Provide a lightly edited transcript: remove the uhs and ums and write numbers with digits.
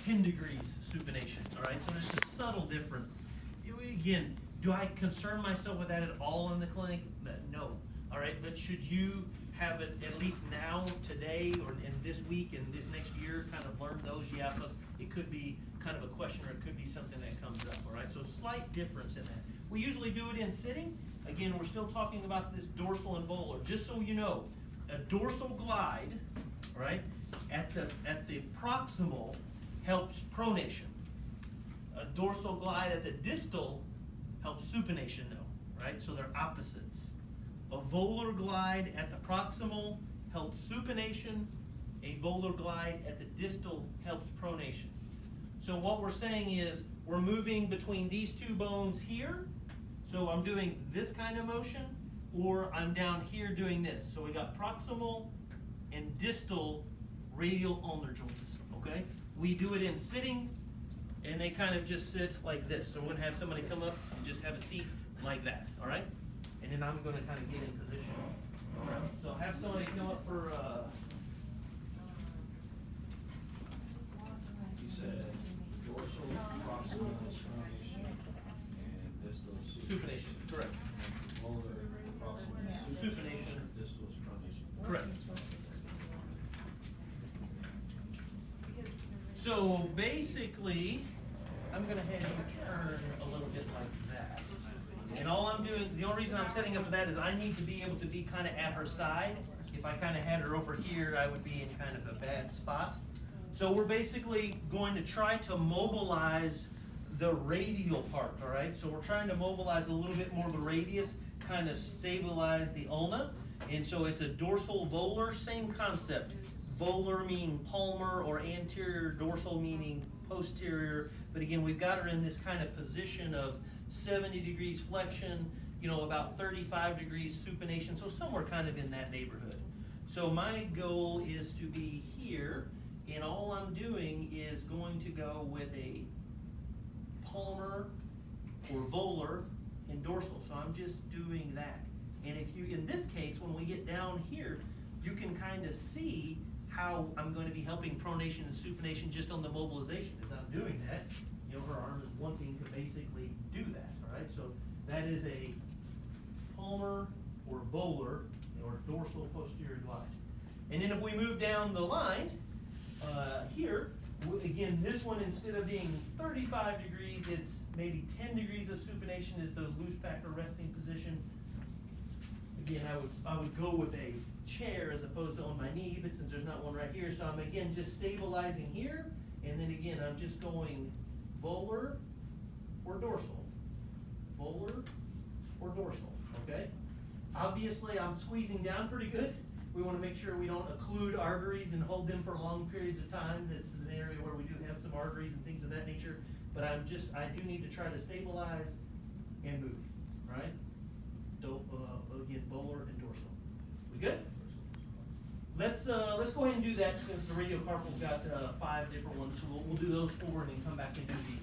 10 degrees supination, all right? So there's a subtle difference. Again, do I concern myself with that at all in the clinic? No, all right? But should you have it at least now, today, or in this week, and this next year, kind of learn those? Yeah, because it could be kind of a question, or it could be something that comes up, all right? So slight difference in that. We usually do it in sitting. Again, we're still talking about this dorsal and volar. Just so you know, a dorsal glide, all right, at the proximal helps pronation. A dorsal glide at the distal helps supination, though, right? So they're opposites. A volar glide at the proximal helps supination. A volar glide at the distal helps pronation. So what we're saying is we're moving between these two bones here. So I'm doing this kind of motion, or I'm down here doing this. So we got proximal and distal radial ulnar joints, okay? We do it in sitting, and they kind of just sit like this. So we're gonna have somebody come up and just have a seat like that, all right? And then I'm gonna kind of get in position. All right. So have somebody come up for, You said dorsal, proximal, pronation, and distal supination, correct. Volar, proximal, Supination. distal is pronation. Correct. So basically, I'm gonna have you turn a little bit like that. And all I'm doing, the only reason I'm setting up for that is I need to be able to be kind of at her side. If I kind of had her over here, I would be in kind of a bad spot. So we're basically going to try to mobilize the radial part, all right? So we're trying to mobilize a little bit more of the radius, kind of stabilize the ulna. And so it's a dorsal volar, same concept. Volar meaning palmar, or anterior, dorsal meaning posterior. But again, we've got her in this kind of position of 70 degrees flexion, you know, about 35 degrees supination, so somewhere kind of in that neighborhood. So my goal is to be here, and all I'm doing is going to go with a palmar or volar and dorsal. So I'm just doing that. And if you, in this case, when we get down here, you can kind of see how I'm going to be helping pronation and supination just on the mobilization. As I'm doing that, you know, her arm is wanting to basically do that, all right? So that is a palmar or volar or dorsal posterior glide. And then if we move down the line, here, again, this one, instead of being 35 degrees, it's maybe 10 degrees of supination is the loose pack or resting position. Again, I would go with a chair as opposed to on my knee, but since there's not one right here, so I'm again just stabilizing here, and then again I'm just going volar or dorsal, volar or dorsal, okay? Obviously I'm squeezing down pretty good. We want to make sure we don't occlude arteries and hold them for long periods of time. This is an area where we do have some arteries and things of that nature, but I do need to try to stabilize and move, right? Again, volar and dorsal. We good? Let's go ahead and do that, since the radiocarpal's got 5 different ones. So we'll do those 4 and then come back and do the